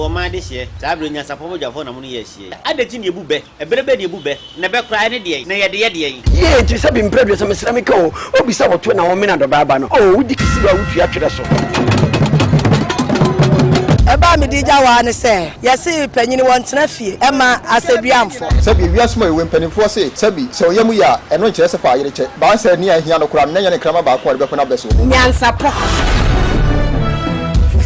wo ma de hye sabro nya sapo dwafo na mo no ye hye adeti ne ebube eberebe ne ebube ne be kra ne de na ye de ye nti sabi mpredwe se mesramika o obisa woto na wo mena do baba no o wudi kisi ba wutu atwere so eba mi dija wa ne se yesi panyini wontena fie ema aseduamfo sabi wiasmo ewe mpanimfo se sabi se oyemu ya eno nkyere se fa yere che ba se ni ahia no kura me nya ne krama ba ko de be ko na beso nyansa po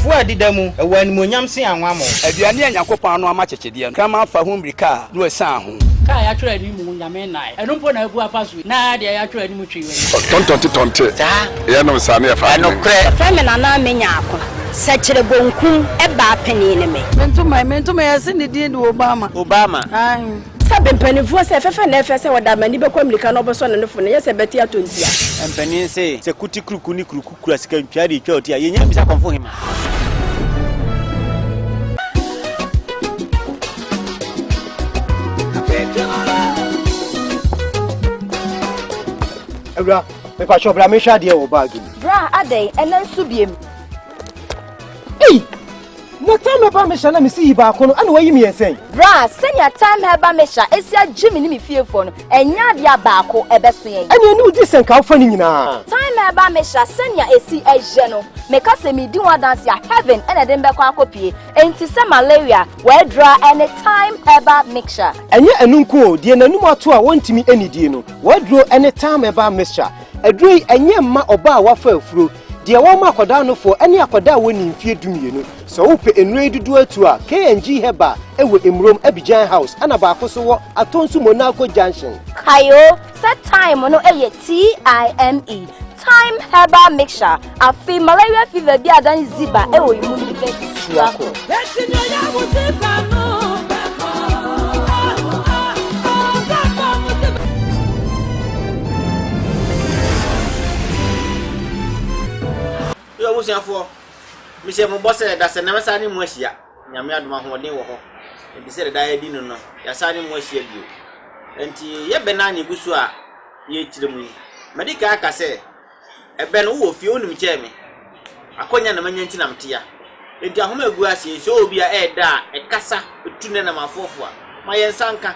fufu adidamu ewa ni monyam se anwa mo aduane anyakopan no ama kyekyedeɛ krama fa ho mbrika no esan ho ka ya twere ni mu nyame nai eno mpo na agu afaso na de ya twere ni mu twiwe tontonte ye no sa na ya fa no kre fa me na na menya akwa sechire bonku eba pani ne me mentuma yesi ni di Obama ai sabe mpanifo se fefe na efe se wadamani be kwamlika no oboso ne nefo ne yese beti atontia mpanin se kuti kruku ni kruku kura sika ntwa de twa otia ye nya bisa konfo hima Ebra me pa shop la me hwa de wo bag ni bra adai enen subiem no time ba me hwa na me si ba ko no ana wayi me yen bra senya time heba me hwa esia jimi ni me fiefo no enya dia ba ko ebeso yen ani enu di sen ka wo fa ni nyina time heba me hwa senya esi eje no me ka se me di wa dance ya heaven ene de mbekọ akopie enti se malaria we dra any time heba mixture enye enu nko die nanum ato a wontimi enidie no we dro any time heba mixture adroi enye mma oba a wafa afuro de wo ma akoda no fo ene akoda woni mfie dumienu so wo pe enure dudu atu a KNG heba ewe emrom Abidjan house ana ba akoso wo atonsu Monaco junction kayo set time no eye TIME time heba mixture afi malaria fever bi adan ziba ewo imu ni be suako yo busiafo mi se mo bosse da se na mesa ni mo ahia nyame adoma hoden wo ho enti se da ya di no ya sa ni mo ahia bio enti ye bena ni gusu a ye kiremu medika aka se ebe no wo fie onum kyeme akonya na manya ntina mtea enti ahoma egu ase so obi a eda ekasa etune na mafofo a ma ye nsanka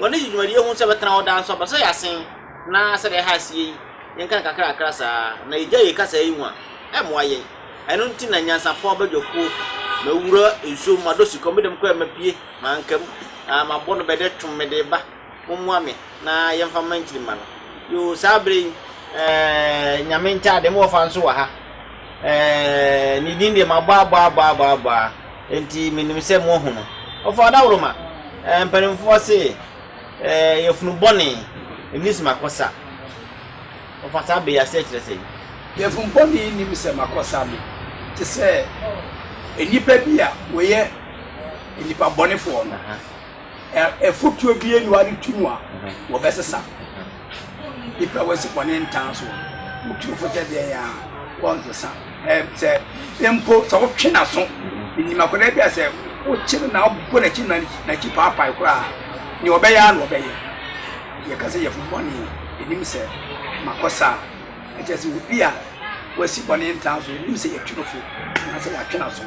woni jijumari ye hu se betena oda nso ba so ya sen na se de ha sie yenka kakra kakra sa na eja ye kasa yi hu a emoaye eno nti na nyansafo badwoko na wura enso madosi komedem ko emapie mankam ma bono bede twomede ba momwame na yemfa mantiri ma no yo sabre nyame nta de mo fa nso wa ha ni dinde ma ba enti minim se mo hu no ofa dawro ma mpanimfo se yefunu bone enis makosa ofa sabe ya se kire se yefumponi ni mise makosa mi te se enipa bia we ye enipa bonefo no efutuo bia ni wani tunu a wo besesa ipa wasi bone ntanso mutu fote bia ya wonzo sa se empo so wo twe na so ni makona bia se wo kire na bo na kire na ki papa kura ni obeya na obeye ye kase yefumponi enim se makosa ejesi ubia wasi bone ntanso nim se yetwofo na se watwena so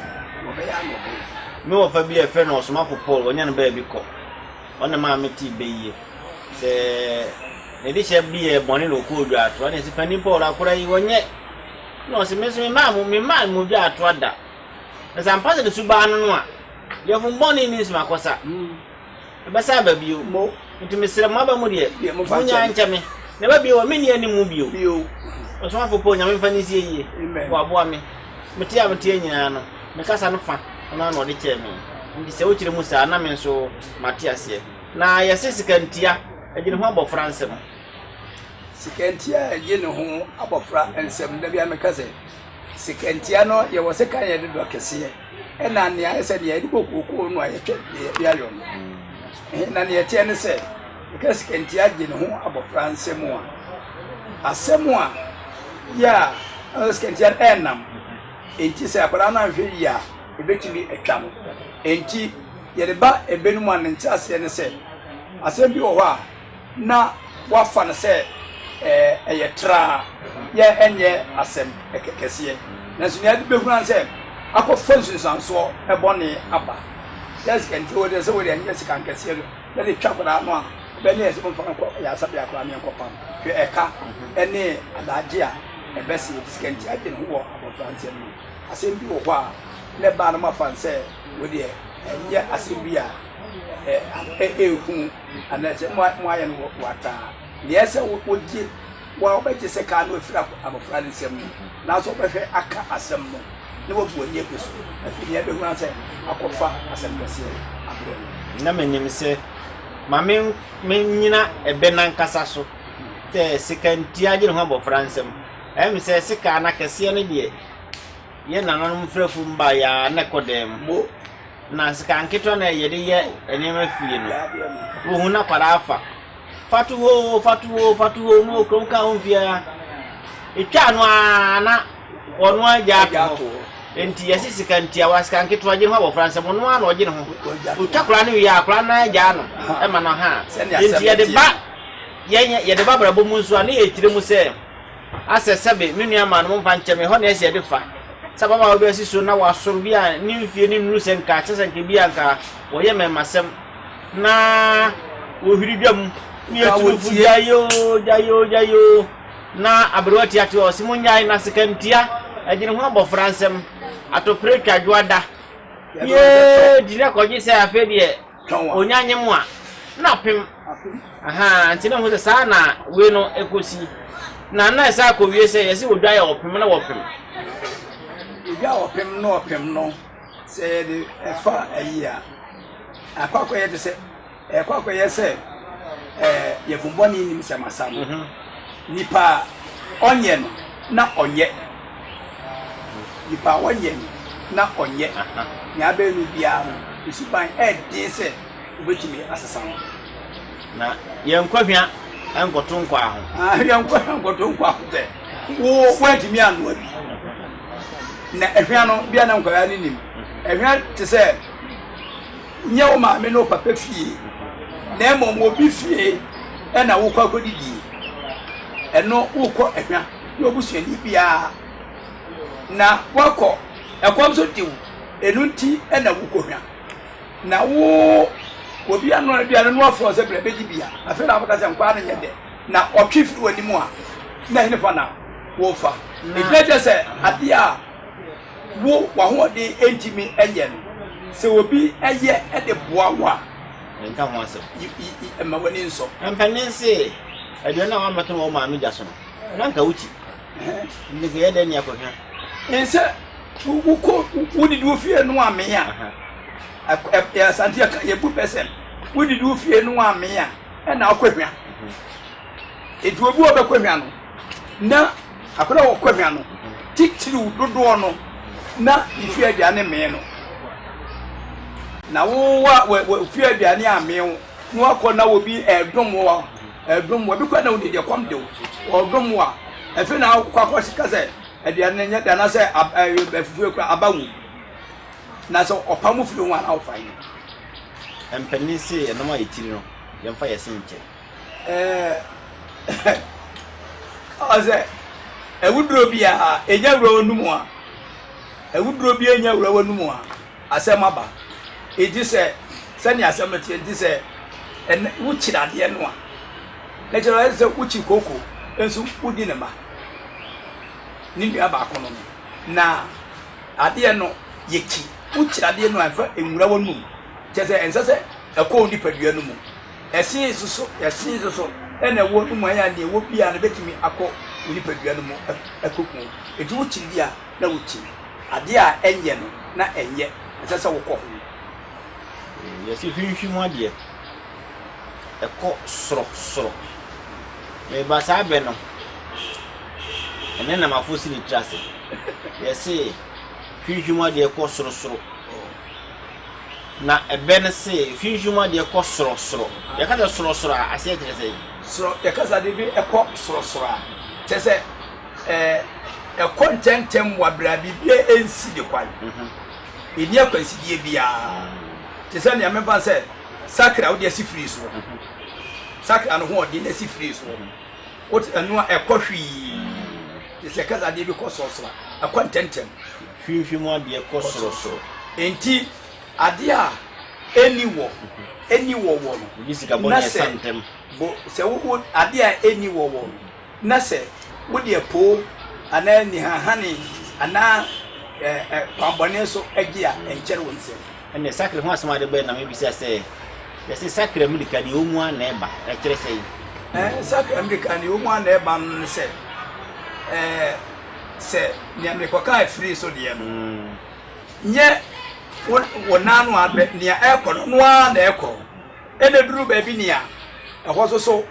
obeya no obeya me wo fa bi e fe no so mafo Paul onya no ba bi ko ona ma meti beye se ne di she bi e bone no ko odwa ato na se pani Paul akora yi wonye no se me ma mu bi ato ada na sampa se de suba no a ye fu bone ni se makosa e ba sa ba bi o mo ntimi sere mo ba mu de munya nchame ne ba bi o me ni ani mu bi o o so mafo Paul nya me fa ni sie yi wa bo ame meti ameti nyina no me kasa no fa ona no de cheme ndi se ochire musa na me nso matiase na yese sikantia agine ho abofra nsem sikantia agine ho abofra nsem da bia me kase sikantia no ye wo sekan ye do kese e na ne ya se ye di kokoko no aye twa bia yo no na ne ye tie ne se ka sikantia agine ho abofra nsem a asem a ya sikantia enam enti se akwara na hwe ya ebetimi etwa no enti yereba ebenum anenti ase ne se asem bi wo ho a na wafa ne se eyetra ye enye asem ekekese na sunya de behuna se akɔ fɛnsu sanso ɛbɔne aba yɛsi kɛntɛ wo de sɛ wo de ɛnyɛ sika nkɛseɛ no bɛde twa koraa no a bɛne ɛsɛ mo mfa nkɔ yɛasa bia koraa ne nkɔ pam hwɛ ɛka ɛne adagye a ɛbɛsi sika nti agye ne ho wɔ abɔfra nsɛm no asɛm bi wɔ hɔ a ne baa no ma fan sɛ wo de ɛnyɛ asɛm bi a ehu anase mo ayɛ no wata deɛ sɛ wogye wa wobɛgye sɛ kaa no afiri abɔfra ne nsɛm no nanso wobɛhwɛ aka asɛm no ne wɔbu ani akɔ so afiri deɛ bɛhuna sɛ akɔfa asɛm kɛseɛ abrɛ na menim sɛ ma menyina ɛbɛ nankasa so sɛ sika nti agye ne ho abɔfra nsɛm ɛm sɛ sika na kɛseɛ no deɛ yɛ nananom mfrɛfo mba yɛ na ɛkɔ dɛm mo na sika nketewa na yɛde yɛ nneɛma fie no wohu na kwara afa fatuwo no okrom ka ho fia etwa no ana ɔno agya ato enti yɛsi sika ntia wa sika nketewa gye ho abɔfra nsɛm no ana ɔgye ne ho otwa kwara no yɛ akwara na agya no ɛma no ha enti yɛde ba brabo mu nso a ne yɛtire mu sɛ asɛ sɛbe me nua ma no mfa nkyɛme hɔ na ɛsɛ yɛde fa sababa obi asiso na wasoro bi a ni mfie ni nuru senka tsesenke bi anka woye memasem na ohiri dwam ni etufu jayo na abroti ati o simunya na sekantia agine ho abofra nsem atopre twadwada ye dine koji se afe de onyanye mu a na pem aha ntina ho se sa na we no ekosi na na esa ko wie se yesi wodwa ya opem na wopem ya opem no se de efa ayia akwakọ ye de se akwakọ ye se ye fumboni ni msema sama nipa onye no na onye nipa onye na onye nya be nu bia isuban de se obetimi asesa na ye nkwahwa enkoto nkwa ho enkoto nkwa ho de wo wantimi anu abi na ehwa no bia na nkwa ni nim ehwa te se nye o ma me no papa fie na emom obi fie e na wo kwa kodidi eno wo kọ ehwa na obusuani bia na wakọ ekwam so tiwu enu nti e na wo kọ hwa na wo obi anu bia no afọ se bre bedi bia afi na abaka se nkwa na nyede na otwe firi wani mu a na hene fa na wo fa e se ade a wo wa ho de entimi enye no se obi eye e de boa wa nka ho asem ma wani nso ampanin se ade na wa mato wo ma mi jaso no na nka wuti ndike ye de ni akohwa ense wo wudi du fie no amia ya santia ye bu person wudi du fie no amia e na akohwa edu obi obekohwa no na akoda wo kohwa no titiri dodo no na ifi aduane me no na wo fi aduane ame wo no akọ na wo bi edom wo bi kwa na wo de kwam de wo dom wo efe na akọ sika se aduane nya da na se afufu kwa abawu na so opamu firi wo na wo fa yi empani se enoma yitiri no yemfa yesi nche aze ewudro bi a enya wuro numu a ewudro bi enya wuro numu a asema ba edi se sani asema ti edi se en wuchirade no a na jero se wuchi koko ensu udi ne ma ni ndia ba kono na ade no yeki wuchirade no afa enwura wonum chese ensase ekọ nipadua no mu esi suso ena wo numu anya ne wo bia na betimi akọ nipadua no mu ekokun edi wuchiri a na wuchi ade a enye no na enye ensase wokọ yesi hwinhwim ade ekọ soro me ba sa be no ene na mafosi ni trase yesi hwinhwim ade ekọ soro na ebe ne se hwinhwim ade ekọ soro ya ka soro a ase tire sei soro ya ka sa de bi ekọ soro a tese ekọ ntentem wa bra bibie ensi de kwan eni akwansi die bia tese ne amefa se sakra wo de asifiri so sakra no ho de na asifiri so what anu ekọ hwi tese ka sa de bi kọ soro ekọ ntentem hwimhwi mu ade ko sorosoro enti ade a eni wo no bisika bone santem bo se wo ade a eni wo na se wo de po ana ni hahane ana pambone so agi a enkere won se ene sakre ho asema de be na me bisa se yesi sakre America de omu ana eba e kire se sakre America de omu ana eba no se se ni America ka free so de no nye wonanu abe ni ekọ no ana ekọ ene duru ba bi ni a ehwo so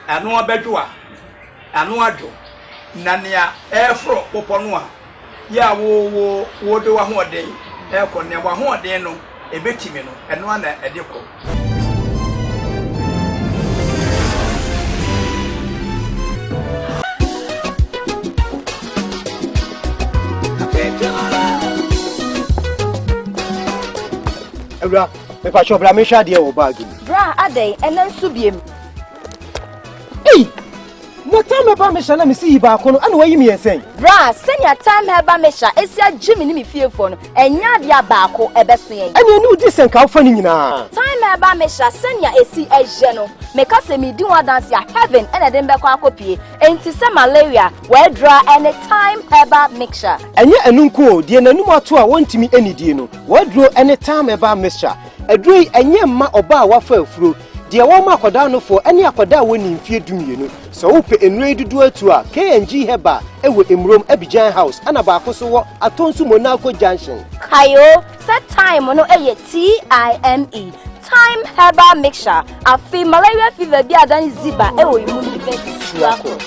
anu abedwo a anu adwo na nia efro popo no a ya wo de wa ho den ekọ ne wa ho den no ebetimi no eno ana edekọ Ebra, me pa chobra me hwa de wo bag ni. Bra adey enen su biem. Na time ba me hwa na me si ba ko no ana wayi me esen. Bra, senya time heba me hwa esia Jimmy ni me fiefo no enya dia ba ko ebeso yen. Ani ni udi sen ka wo fa ni nyina. Time heba me hwa senya esi eje no me ka se me di wa dance ya heaven ene de mbekọ akopie enti se malaria we dra anytime heba mixture. Enye enunku de nanum ato a wontimi enidie no. We dro anytime heba mixture. Adroi enye mma oba a wafa afuro. De wo ma akoda no fo ene akoda woni mfie dumienu. So wo pe enure dudu atu a KNG heba ewo emrom Abidjan House ana ba ko so wo atonsu Monaco Junction. Kayo set time no eye TIME time herbal mixture afi malaria fever bi adan ziba ewo imu ni be suako.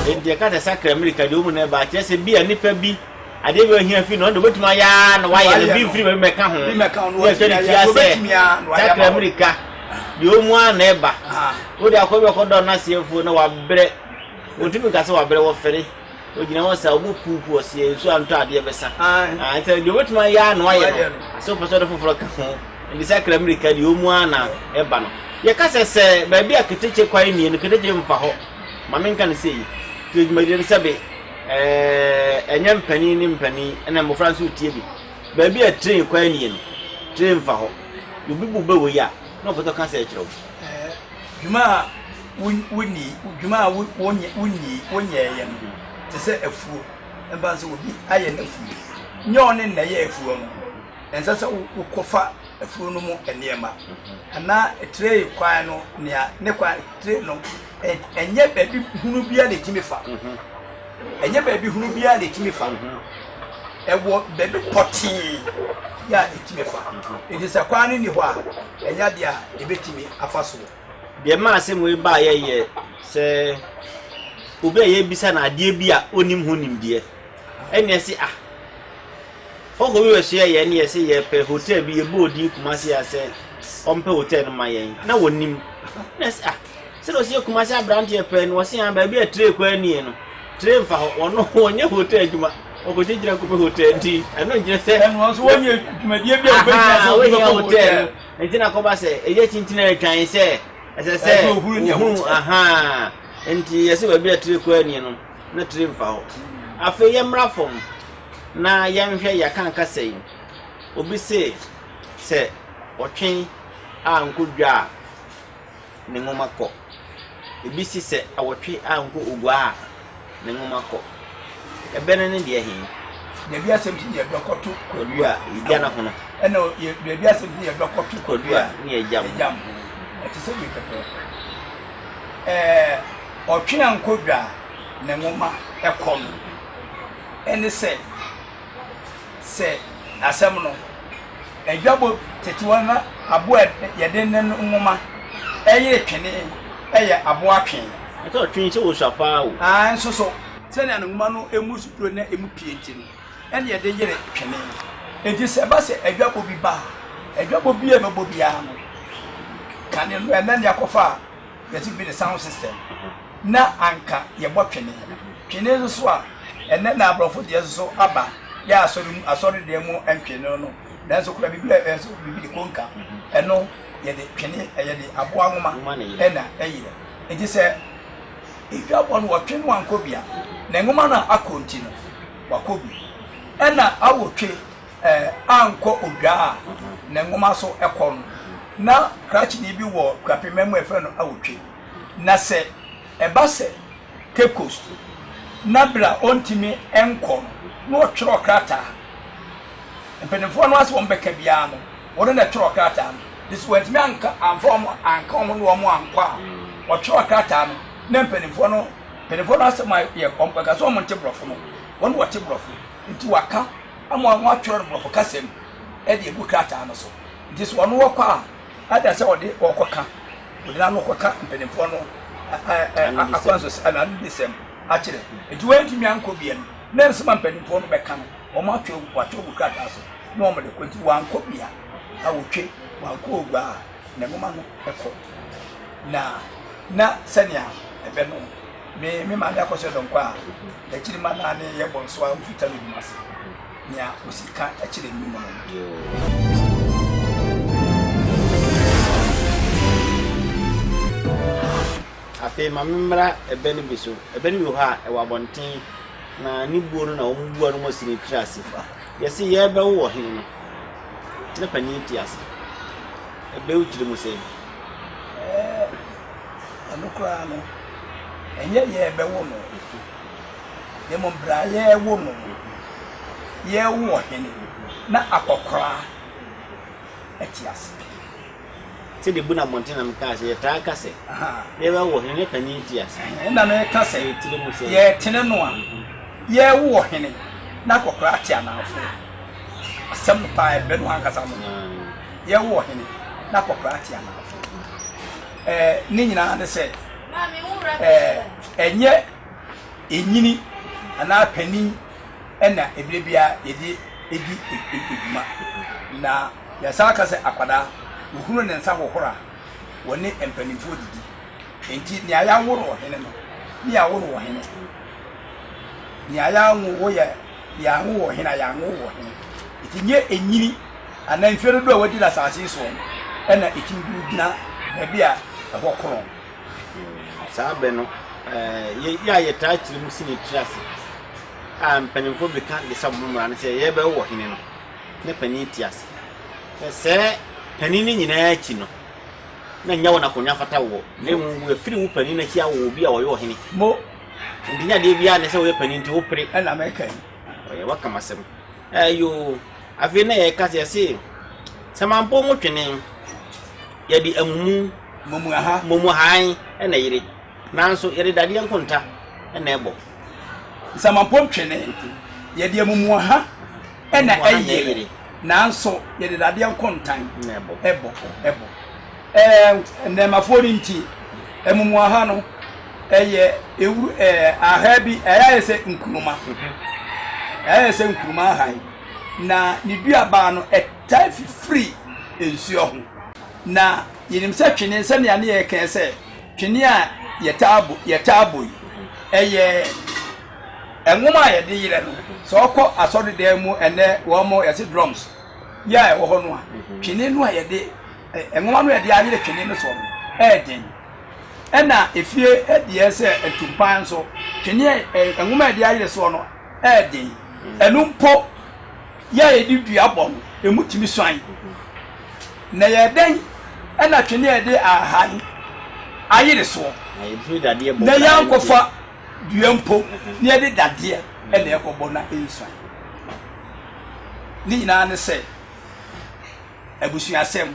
Enti ka te sakre America de omu na ba tie se bia nipa bi ade bi ohia fi no ndo betuma ya na wa ya na bi free be meka ho sakre America de omu na eba wo de akobi okodo na siefo na wa bre wotumi ka se wa bre wo fere o gina wo sa omu pupu o sie nso anto ade besa enti de betuma ya na wa ya so person de foforo ka ho enti sakre America de omu na eba no ye ka se ba bia keteche kwai ni no keteche mfa ho mamenka ne sei tudumadi sabe enyam pani ni mpani na mo franso tie bi ba bia train kwai ni no train fa ho obi bu ba wo ya no foto ka se kire wo juma woni juma wonye ye no te se afuo e ba so obi aye na afuo nyo ne na ye afuo no ensa se ukofa afuo no mu enema ana tray kwan no ne kwan tray no enye baby hunu bia le timifa enye baby hunu bia le timifa ewo baby potin ya le timifa edisa kwan ni ho a enya dia ebetimi afaso de ma asem we ba ye se obi ye bisa na ade bia onim honim de ene se Foko we hye ye ne ye se ye pe hotel bi ye bodi Kumasi ase ompe hotel no mayen na wonim na se se do se Kumasi abrant ye pe no se an ba bi a tray kwa ni no tray mfa ono wonye hotel adwuma okojigira ko pe hotel ndi eno ngire se eno so wonye adwumadie bi a obeji ase hotel enti na ko ba se eje chintina etwan se se aha enti ye se ba bi a tray kwa ni no na tray mfa ho afa ye mrafom na yanhwe ya kan kasai obi se otwen a nkodwa ne ngoma kɔ ebi si se awotwe a nko ogwa ne ngoma kɔ ebene ne de hin de bia sem ti ye dokoto kodua idia na hono ena de bia sem ti ye dokoto kodua ne ejam eti se bi pepe otwe a nkodwa ne ngoma ekɔ no ene se asem no edwabo tetiwa na abo yeden ngoma eye twene eye abo atwen eto twin se wo sapa o nso so se na ngoma no emu supro na emu pienti no ene yeden yere twene edi se ba se edwabo bi ba edwabo bi e mebo bia no kan no ene ne akofa yesi bi the sound system na anka ye bo twene so a ene na abrofo de so aba ya asori de mu entwe no nanso kura biblia enso bibi konka eno ye de twene ye de aboa ngoma ena eyire enti se edwa bo no twene wanko bia na ngoma na akonti no wakobi ena awotwe anko odwa na ngoma so ekon na krachi ni bi wo krapememu efe no awotwe na se eba se Cape Coast na bra ontimi enko no twero krata empenefo no ase won beka bia no wona na twero krata no this went me anka anfom anka omo no omo anka o twero krata no na empenefo no ase ma ye kompaka so omo ntebrofo no wona wote brofo nti waka amo atwero brofo kasem e de ebu krata no so this one wo kwa ada se ode okoka ode na no koka empenefo no akwanso ana ndisem akire eji wenti mi anko bia na nsema mpanimfo no beka no o ma atwo bukata so na o mede kwenti wa anko bia awotwe wa anko ogba na ngoma no eko na sania ebe no me ma da kwose don kwa da kiri ma na ne ye bonso wa mfita no dimase nya osika akire mi mo no afi mamra ebeni biso ebeni yo ha e wabonten na ni buo no na ombuo no mosini trase fa yesi ye be wo hin no na pani tiase ebe uchire mo se anokra no enye ye be wo no de mo bra ye wo no ye wo hin na akokra etiase se de buna montana mkase yeta kase ye ba wo hene pani tiase na me kase ye tene no a ye wo hene na kokra atia na afo asem pa e be no hankasa mo ye wo hene na kokra atia na afo ni nyina de se enye enyini ana pani ena ebrebia edi eduma na ya saka se akwada uhuru ne nsa hohora woni empanimfo didi enti ni aya nworo hene no ni aworo wo hene ni aya nwo wo ya nwo wo hene ya nwo wo hene enti nye enyini ana mfero do wadi la sase so ena etimbu gina na bia ehokoro sabe no ya yeta chiri musini trase empanimfo be kan de sabumra ne se ye be wo hene no ne pani tiase se panini nyina achi no na nya wona konya fata wo na mu efiri wu panini na chia wo bi a wo yo hene mo ndinya de bia ne se wo panini nti wo pre na America oye waka masem ayo afi na ye ka se samampo mo twene ye di amumu mumu han na yire nanso yire dade nkonta na ebo samampo twene ye di amumu ha na ayire nanso ye de dade nkontan ebo nema forinti emumu aha no eye ewu aha bi eya ese nkuruma aha na ni duaba no etai free ensuo ho na yinim se twene se ne ane ye kan se twene a yetabo eye enwoma ye de yire no so okọ asori de mu ene wo mo yesi drums ya e wo ho no a twene no a ye de enwoma no ye de ayire twene no so den ena efie edie se etumpan so twene enwoma ye de ayire so no den enumpo ya ye di duabọ no emutimi swan na ye den ena twene ye de ahan ayire so na yankofa duampo ne ye de dade ena ekobo na enswan ni na ne se abusuasem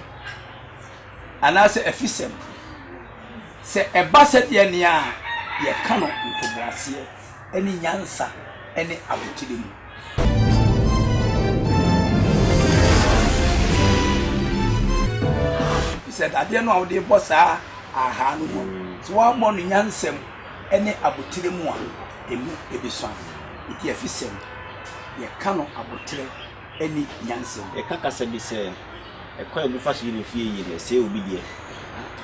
anase afisem se eba se de ne a ye ka no ntoboase eni nyansa eni abotidemu se dade no awde bosa aha no so wa mo no nyansem eni abotiremu a emu ebiswan iti afisem ye ka no abotire eni nyansem e kaka se bi se e kwa elu fa so yi fie yi ne se obi die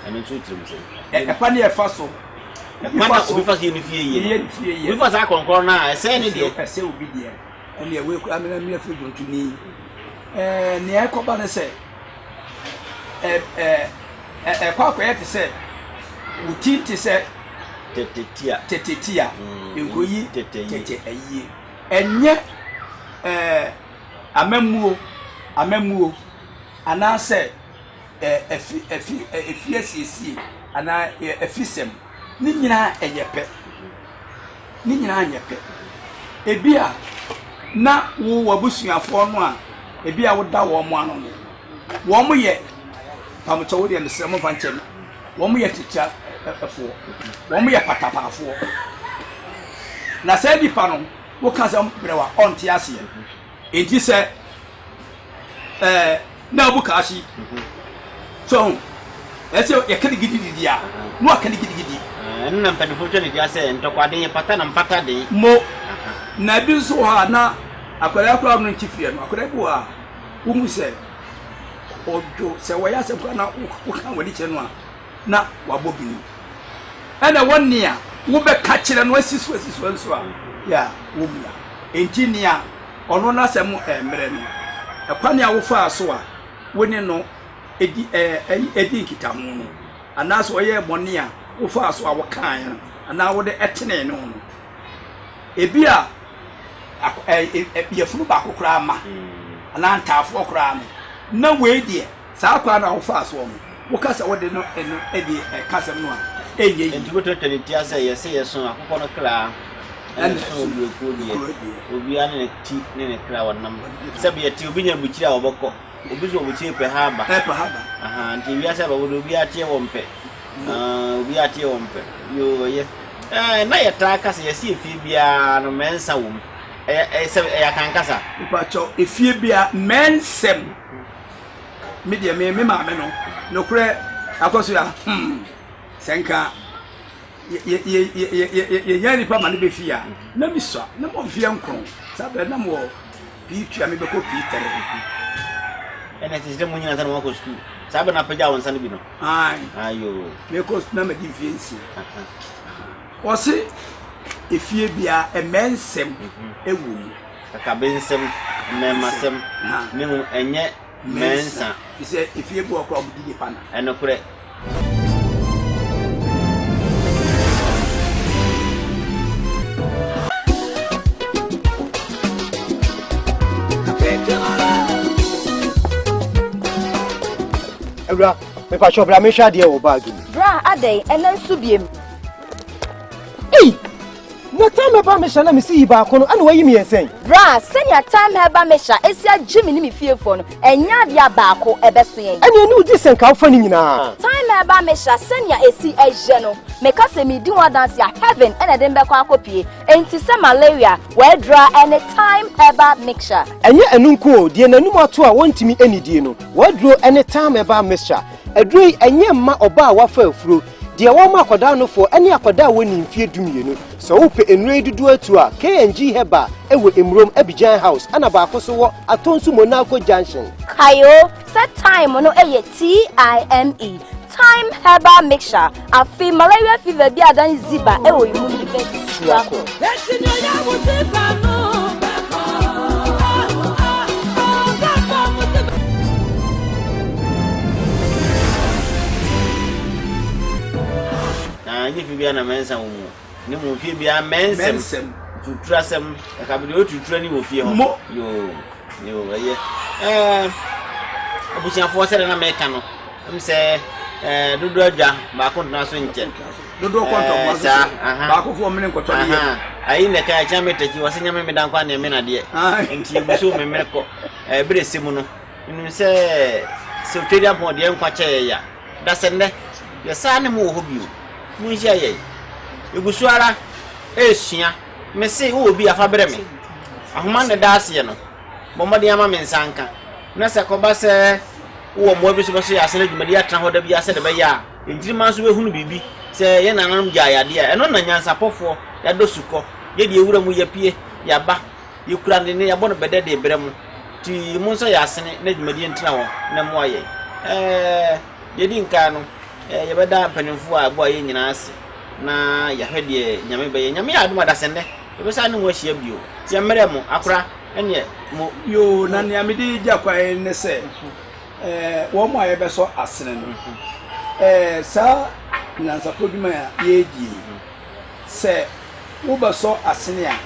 eno so tirim se e pa ne e fa so mana obi fa so yi fie yi obi fa sa konkon na e se ne die e se obi die eni e we ku amena mi afi jontu ni ne e ko ba ne se kwakwa te sɛ wuti te sɛ tetetia enkoyi tete ayie enye amamuo anaasɛ efi asiesie ana efisem ni nyina eyepe ebi a na wo wabusuafo no a ebi a woda wo mo ano no wo mo ye pamcho wo de ne sremo fa nkyem wo mo ye titira efo wo mo ye patapafo na sɛ bi pa no wo ka sɛ brewa onte ase enti sɛ na bu ka shi so ese ye kedi gidi a no akedi gidi nna mpanifo twa ne dia sɛ ntɔkwade ye pata na mpata de mo na bi so ha na akwara kwa no ntifie no akwara bi wa wo mu sɛ ojo sɛ wɔya sɛ kwa na wo ka wadi kyɛ no a na wabɔ bini ɛna wɔne a wo bɛ ka kyerɛ no asiso nso a ya wo bia enti ne a ɔno na sɛ mo mmerɛ no ɛkwane a wo fa so a woni no edi nkita ho no anaso ɔyɛ bɔne a wo fa so a wo kan no ana wo de ɛtene no no ebi a yɛfunu ba kokora ma ana ntafo kokora no na we die saa kwa na wo fa so mo wo kasa wo de no edi kasa no a enye enti wo totwa ne tia sɛ yɛsɛ yɛso akokɔ no kra ɛna so obi ane ne ti ne kra wonam sɛ bi yɛti obi nya bukyiri a wɔbɔkɔ obi so obukyiri pɛ ha ba aha nti wi asɛ ba wo obi atie wo mpɛ obi atie wo mpɛ yo ye na yɛta kasa yɛsi efie bia no mensa wo mu ɛyɛ kan kasa ipacho efie bia mensem media me maame no korɛ akoso ya senka ye nyani pa ma ne be fia na mi so na mo fia nkron sabe na mo bi tua me be ko pi tere ene ti mo nyina tan mo ko school sabe na pagya won san bi no ayo me ko na ma di fie nsi o se efie bia emensem ewu kaka bensem memasem me hu enye mensa ise efie bu okro bu di pa na eno kure Ebra, me pa chobra me hwa de wo bag ni. Bra adai enen subiem. Ei! Na time ba me hwa na me si ba ko no ana wayi me yen. Bra, senya time heba me hwa esia Jimmy ni me fiefo no. Enya dia ba ko ebeso yen. Ani anu di senka fa ni nyina. Time heba me hwa senya esi eje no. Me ka se me di wa dance ya heaven ene de mbekọ akopie. Enti se malaria we dra anytime heba mixture. Enye anu nko de nanum ato a wontimi anidie no. We dro anytime heba mixture. Adrui enye mma oba a wafa afuro. De wo ma akoda no fo ene akoda woni mfie dumienu. So wo pe enure dudu atu a KNG heba ewo emrom Abidjan House ana ba ko so wo Atonsu Monaco Junction. Kayo set time no eye TIME. Time herbal mixture. Afi malaria fever bi adan ziba ewo imu defense suako. Ni fi bia na mensa wo mu ni mu fi bia mensem tutrasem ka bi o tutra ni wo fi ho yo aye abusiafo se na meka no mse dodo adwa ba ko na so nche dodo konto ba ko fo mene nkoto de ayi ne ka cha metaki wase nyame me dan kwa na me na de enti ebuso me meko bere simu no nnu se twedi apon de nkwa che ya da se ne ye sa ne mo ho bio munjia ye egusuara esua me se wo obi afa bere me ahoma ne daase no bomode ama me nsanka na se ko ba se wo mo bi so ba so ya se adwumadi atra ho da bi ase de ba ya enjirima so we hunu bibi se ye nananum gya ya de eno na nyansa pofo ya dosuko ye de ewura mu ya pie ya ba ye kura ne ya bo no bede de bere mu ti mu so ya sene na adwumadi entra ho na mo aye ye di nka no ye beda panimfo a bo aye nyina ase na ya hwede nyame be ye nyame aduma da sende ye be sa ne wo hia bio ti mere mu akora ene mo yo na ne amedi gya kwae ne se wo mo aye be so asene no sa nansa poduma ya ye di se wo be so asene a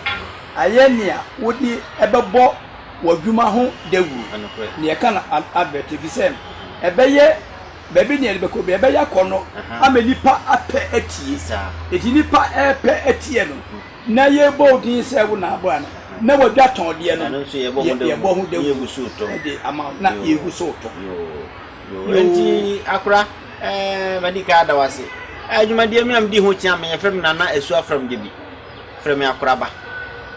aye ne a wodi ebebo wadwuma ho dawu ne ye kana advert fi se ebeye baby ne be ko be ya kono amenipa apɛ atie eti nipa ɛpɛ atie no na ye bodin se wo na abo ana na wadwa ton de no ye bo ho dawu ye gusu to de ama na ye gusu to yo enti akura madika da wase adwuma de mi am di ho tia me yefrem nana esu afram de bi frem akura ba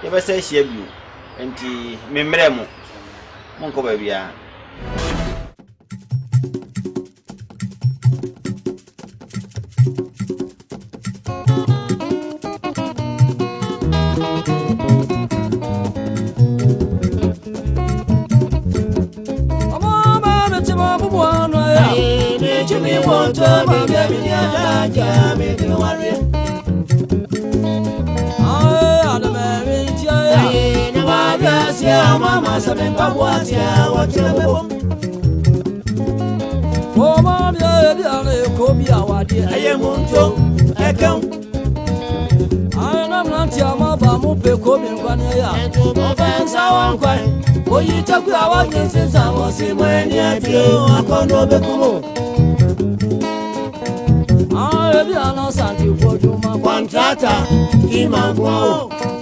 ye be se hia bi enti memre mo monko ba bia me want to be a jam in the warrior. I am a married child. Never guess, yeah, mamma, something about what you will. Oh, mamma, I am Munto, I come. I am not your mother, Mupe, coming one year. And to my fans, I won't cry. Oh, you talk about this since I was in when you feel I can't know the cool. Santi Contrata, Imam Guo.